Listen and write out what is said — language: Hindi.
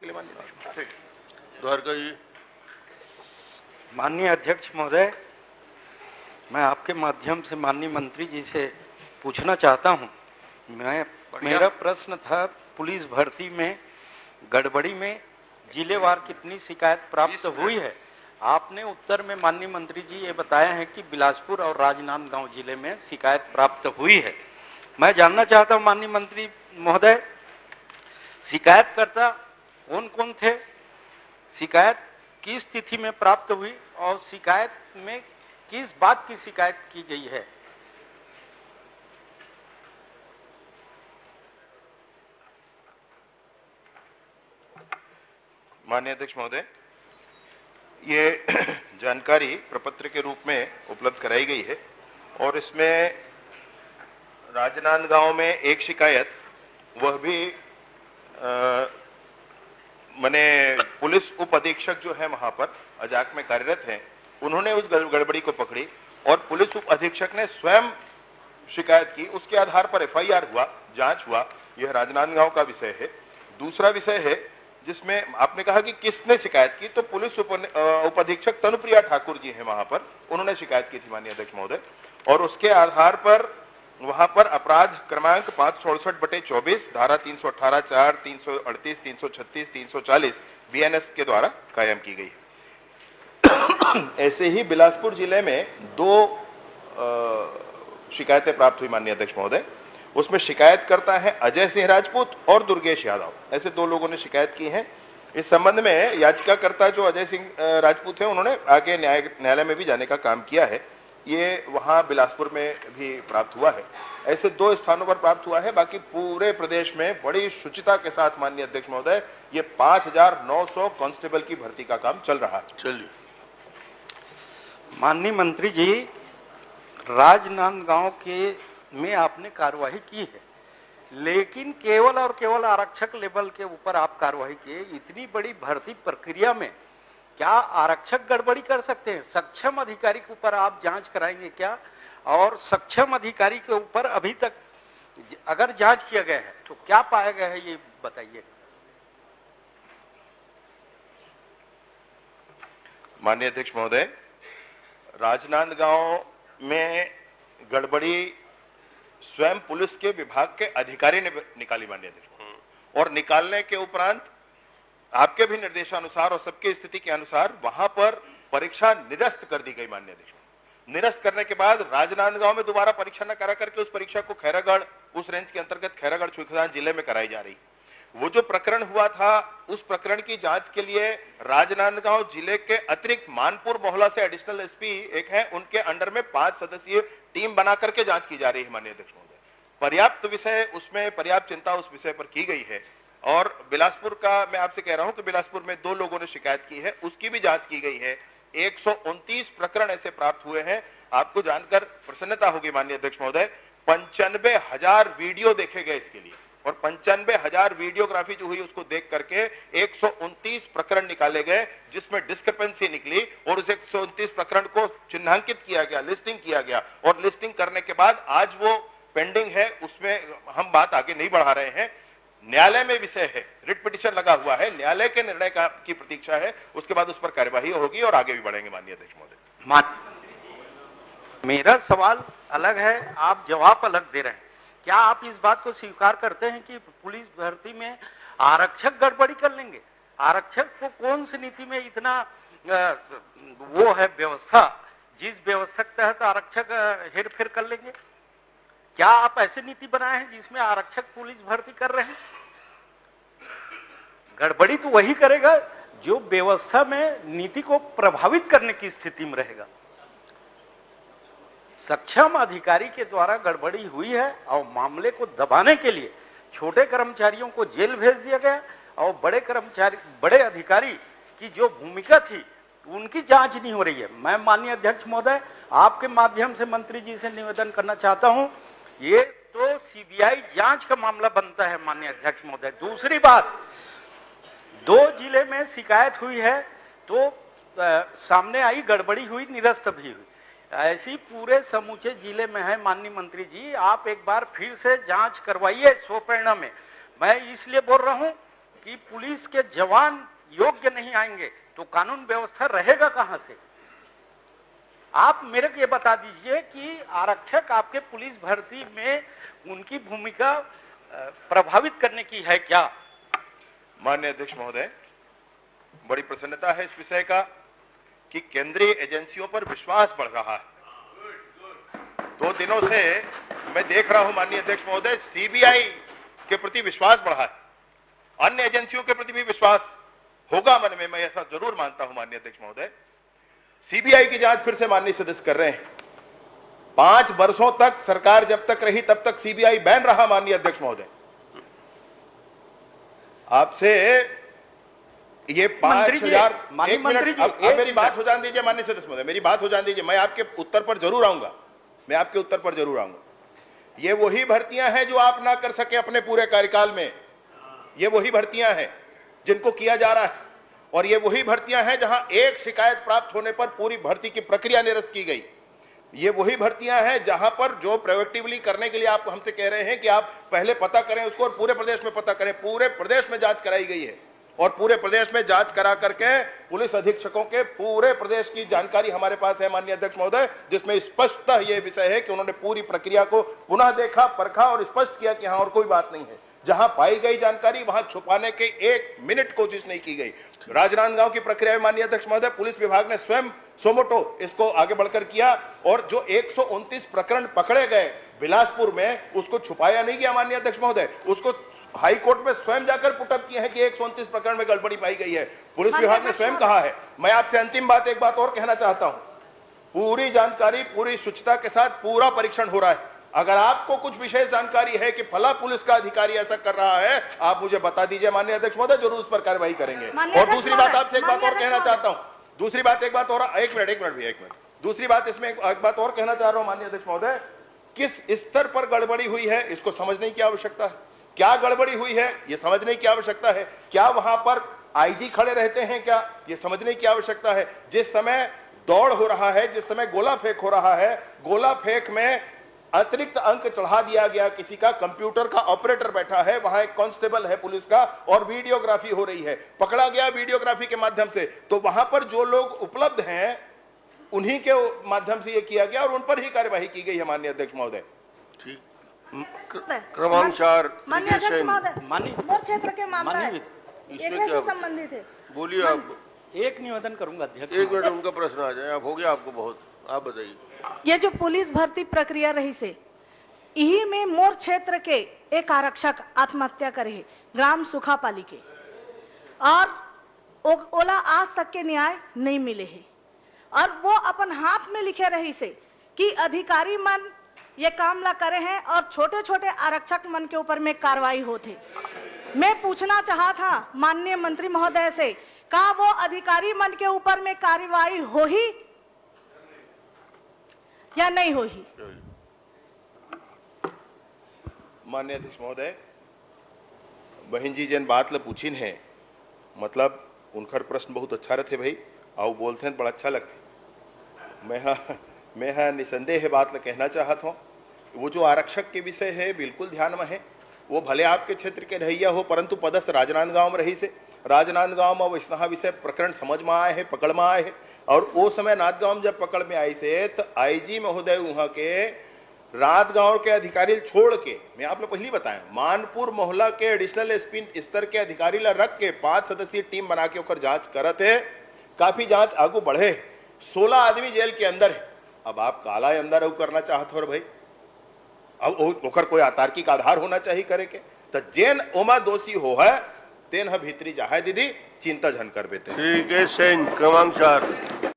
द्वारका जी। माननीय अध्यक्ष महोदय, मैं आपके माध्यम से माननीय मंत्री जी से पूछना चाहता हूं। मेरा प्रश्न था, पुलिस भर्ती में गड़बड़ी में जिलेवार कितनी शिकायत प्राप्त हुई है। आपने उत्तर में माननीय मंत्री जी ये बताया है कि बिलासपुर और राजनांदगांव जिले में शिकायत प्राप्त हुई है। मैं जानना चाहता हूं माननीय मंत्री महोदय, शिकायतकर्ता कौन कौन थे, शिकायत किस तिथि में प्राप्त हुई और शिकायत में किस बात की शिकायत की गई है। माननीय अध्यक्ष महोदय, ये जानकारी प्रपत्र के रूप में उपलब्ध कराई गई है और इसमें राजनांदगांव में एक शिकायत, वह भी मैंने पुलिस उप अधीक्षक जो है वहां पर अजाक में कार्यरत हैं, उन्होंने उस गड़बड़ी को पकड़ी और पुलिस उप अधीक्षक ने स्वयं शिकायत की। उसके आधार पर एफआईआर हुआ, जांच हुआ। यह राजनांदगांव का विषय है। दूसरा विषय है जिसमें आपने कहा कि किसने शिकायत की, तो पुलिस उप अधीक्षक तनुप्रिया ठाकुर जी हैं वहां पर, उन्होंने शिकायत की थी माननीय अध्यक्ष महोदय। और उसके आधार पर वहां पर अपराध क्रमांक 567/24 धारा 318(4), 338, 336, 340 बीएनएस के द्वारा कायम की गई। ऐसे ही बिलासपुर जिले में दो शिकायतें प्राप्त हुई माननीय अध्यक्ष महोदय। उसमें शिकायतकर्ता है अजय सिंह राजपूत और दुर्गेश यादव, ऐसे दो लोगों ने शिकायत की है। इस संबंध में याचिकाकर्ता जो अजय सिंह राजपूत है, उन्होंने आगे न्यायालय में भी जाने का काम किया है। ये वहां बिलासपुर में भी प्राप्त हुआ है। ऐसे दो स्थानों पर प्राप्त हुआ है। बाकी पूरे प्रदेश में बड़ी शुचिता के साथ माननीय अध्यक्ष महोदय ये 5900 कांस्टेबल की भर्ती का काम चल रहा है। चलिए माननीय मंत्री जी, राजनांदगांव के में आपने कार्रवाई की है, लेकिन केवल और केवल आरक्षक लेवल के ऊपर आप कार्रवाई किए। इतनी बड़ी भर्ती प्रक्रिया में क्या आरक्षक गड़बड़ी कर सकते हैं? सक्षम अधिकारी के ऊपर आप जांच कराएंगे क्या? और सक्षम अधिकारी के ऊपर अभी तक अगर जांच किया गया है तो क्या पाया गया है, ये बताइए। माननीय अध्यक्ष महोदय, राजनांदगांव में गड़बड़ी स्वयं पुलिस के विभाग के अधिकारी ने निकाली माननीय अध्यक्ष, और निकालने के उपरांत आपके भी निर्देशानुसार और सबकी स्थिति के अनुसार वहां पर परीक्षा निरस्त कर दी गई माननीय अध्यक्ष। निरस्त करने के बाद राजनांदगांव में दोबारा परीक्षा न करा करके उस परीक्षा को खैरागढ़, उस रेंज के अंतर्गत खैरागढ़ छुईखदान जिले में कराई जा रही। वो जो प्रकरण हुआ था, उस प्रकरण की जांच के लिए राजनांदगांव जिले के अतिरिक्त मानपुर मोहल्ला से एडिशनल एसपी एक है, उनके अंडर में 5 सदस्यीय टीम बना करके जांच की जा रही है माननीय अध्यक्ष महोदय। पर्याप्त विषय उसमें, पर्याप्त चिंता उस विषय पर की गई है। और बिलासपुर का मैं आपसे कह रहा हूं कि बिलासपुर में 2 लोगों ने शिकायत की है, उसकी भी जांच की गई है। 129 प्रकरण ऐसे प्राप्त हुए हैं। आपको जानकर प्रसन्नता होगी माननीय अध्यक्ष महोदय, 95,000 वीडियो देखे गए इसके लिए, और 95,000 वीडियोग्राफी जो हुई उसको देख करके 129 प्रकरण निकाले गए, जिसमें डिस्क्रिपेंसी निकली और उस 129 प्रकरण को चिन्हांकित किया गया, लिस्टिंग किया गया, और लिस्टिंग करने के बाद आज वो पेंडिंग है, उसमें हम बात आगे नहीं बढ़ा रहे हैं। न्यायालय में विषय है, रिट पिटीशन लगा हुआ है, न्यायालय के निर्णय की प्रतीक्षा है, उसके बाद उस पर कार्यवाही होगी और आगे भी बढ़ेंगे माननीय अध्यक्ष महोदय। मेरा सवाल अलग है, आप जवाब अलग दे रहे हैं। क्या आप इस बात को स्वीकार करते हैं कि पुलिस भर्ती में आरक्षक गड़बड़ी कर लेंगे? आरक्षक को कौन सी नीति में इतना वो है व्यवस्था, जिस व्यवस्था के तहत आरक्षक हेरफेर कर लेंगे? क्या आप ऐसी नीति बनाए हैं जिसमें आरक्षक पुलिस भर्ती कर रहे हैं? गड़बड़ी तो वही करेगा जो व्यवस्था में नीति को प्रभावित करने की स्थिति में रहेगा। सक्षम अधिकारी के द्वारा गड़बड़ी हुई है और मामले को दबाने के लिए छोटे कर्मचारियों को जेल भेज दिया गया, और बड़े अधिकारी की जो भूमिका थी उनकी जांच नहीं हो रही है। मैं माननीय अध्यक्ष महोदय आपके माध्यम से मंत्री जी से निवेदन करना चाहता हूं, ये तो सीबीआई जांच का मामला बनता है माननीय अध्यक्ष महोदय। दूसरी बात, 2 जिले में शिकायत हुई है तो सामने आई, गड़बड़ी हुई, निरस्त भी हुई। ऐसी पूरे समूचे जिले में है माननीय मंत्री जी, आप एक बार फिर से जांच करवाइए स्वप्रेरणा में। मैं इसलिए बोल रहा हूं कि पुलिस के जवान योग्य नहीं आएंगे तो कानून व्यवस्था रहेगा कहां से? आप मेरे को ये बता दीजिए कि आरक्षक आपके पुलिस भर्ती में उनकी भूमिका प्रभावित करने की है क्या? माननीय अध्यक्ष महोदय, बड़ी प्रसन्नता है इस विषय का कि केंद्रीय एजेंसियों पर विश्वास बढ़ रहा है। 2 दिनों से मैं देख रहा हूं माननीय अध्यक्ष महोदय, सीबीआई के प्रति विश्वास बढ़ा है, अन्य एजेंसियों के प्रति भी विश्वास होगा मन में, मैं ऐसा जरूर मानता हूं माननीय अध्यक्ष महोदय। सीबीआई की जांच फिर से माननीय सदस्य कर रहे हैं। 5 वर्षों तक सरकार जब तक रही तब तक सीबीआई बैन रहा माननीय अध्यक्ष महोदय। आपसे ये 5,000 एक मिनट, अब मेरी बात हो जाने दीजिए माननीय सदस्य महोदय, मेरी बात हो जाने दीजिए, मैं आपके उत्तर पर जरूर आऊंगा, मैं आपके उत्तर पर जरूर आऊंगा। ये वही भर्तियां हैं जो आप ना कर सके अपने पूरे कार्यकाल में, ये वही भर्तियां हैं जिनको किया जा रहा है, और ये वही भर्तियां हैं जहां एक शिकायत प्राप्त होने पर पूरी भर्ती की प्रक्रिया निरस्त की गई। ये वही भर्तियां हैं जहां पर जो प्रोएक्टिवली करने के लिए आप हमसे कह रहे हैं कि आप पहले पता करें उसको और पूरे प्रदेश में पता करें। पूरे प्रदेश में जांच कराई गई है और पूरे प्रदेश में जांच करा करके पुलिस अधीक्षकों के पूरे प्रदेश की जानकारी हमारे पास है माननीय अध्यक्ष महोदय, जिसमें स्पष्टतः यह विषय है कि उन्होंने पूरी प्रक्रिया को पुनः देखा, परखा और स्पष्ट किया कि हाँ और कोई बात नहीं है। जहां पाई गई जानकारी वहां छुपाने के 1 मिनट कोशिश नहीं की गई। राजनांदगांव की प्रक्रिया में माननीय अध्यक्ष महोदय पुलिस विभाग ने स्वयं सोमोटो इसको आगे बढ़कर किया और जो 129 प्रकरण पकड़े गए बिलासपुर में, उसको छुपाया नहीं गया माननीय अध्यक्ष महोदय, उसको हाई कोर्ट में स्वयं जाकर पुटअप किए हैं कि 129 प्रकरण में गड़बड़ी पाई गई है। पुलिस विभाग ने स्वयं कहा है। मैं आपसे अंतिम बात एक बात और कहना चाहता हूं, पूरी जानकारी पूरी शुचिता के साथ पूरा परीक्षण हो रहा है। अगर आपको कुछ विशेष जानकारी है कि फला पुलिस का अधिकारी ऐसा कर रहा है, आप मुझे बता दीजिए माननीय अध्यक्ष महोदय, जरूर उस पर कार्रवाई करेंगे। और दूसरी बात आपसे एक बात और कहना चाहता हूं, दूसरी बात एक बात और, एक मिनट, दूसरी बात इसमें एक बात और कहना चाह रहा हूं माननीय अध्यक्ष महोदय, किस स्तर पर गड़बड़ी हुई है इसको समझने की आवश्यकता है। क्या गड़बड़ी हुई है ये समझने की आवश्यकता है। क्या वहां पर आईजी खड़े रहते हैं क्या, ये समझने की आवश्यकता है। जिस समय दौड़ हो रहा है, जिस समय गोला फेंक हो रहा है, गोला फेंक में अतिरिक्त अंक चढ़ा दिया गया, किसी का कंप्यूटर का ऑपरेटर बैठा है, वहां एक कांस्टेबल है पुलिस का और वीडियोग्राफी हो रही है, पकड़ा गया वीडियोग्राफी के माध्यम से। तो वहां पर जो लोग उपलब्ध हैं उन्हीं के माध्यम से यह किया गया और उन पर ही कार्यवाही की गई है माननीय अध्यक्ष महोदय। ठीक, क्रमानुसार माननीय अध्यक्ष महोदय, माननीय मोर क्षेत्र के मामला है, इसमें एक क्या से संबंधित है। बोलिए आप। एक निवेदन करूंगा अध्यक्ष। 1 मिनट उनका प्रश्न आ जाए, आप हो गया आपको बहुत, आप बताइए। ये जो पुलिस भर्ती प्रक्रिया रही से यही में मोर क्षेत्र के एक आरक्षक आत्महत्या करे है, ग्राम सुखापाली के, और ओला आज तक के न्याय नहीं मिले है। और वो अपन हाथ में लिखे रही से कि अधिकारी मन ये काम ला करे हैं और छोटे छोटे आरक्षक मन के ऊपर में कार्रवाई होते। मैं पूछना चाहा था माननीय मंत्री महोदय से, का वो अधिकारी मन के ऊपर में कार्रवाई हो ही या नहीं हो ही? माननीय अध्यक्ष महोदय, बहन जी जन बात ल पूछिन है, मतलब उनकर प्रश्न बहुत अच्छा रहते भाई, आओ बोलते हैं बड़ा अच्छा लगते। मैं निसंदेह बात ल कहना चाहता हूँ, वो जो आरक्षक के विषय है बिल्कुल ध्यान में है। वो भले आपके क्षेत्र के रहिया हो, परंतु पदस्थ राजनांदगांव में रही से, राजनांदगांव में वैष्णव विषय प्रकरण समझ में आए है, पकड़ में आए है। और वो समय नांदगांव जब पकड़ में आई से तो आईजी महोदय वहां के राजगांव के अधिकारी छोड़ के, मैं आप लोग पहले बताएं, मानपुर मोहल्ला के एडिशनल एसपी स्तर के अधिकारी ला रख के 5 सदस्यीय टीम बना के ओकर जांच करत है। काफी जांच आगू बढ़े, 16 आदमी जेल के अंदर है। अब आप काला अंदर करना चाहते हो भाई, अब ओकर कोई अतार्किक आधार होना चाहिए करे के, तो जेन ओमा दोषी हो है तेन भीतरी जाए दीदी चिंता झन कर बेते। ठीक है, सेन क्रमांक 4।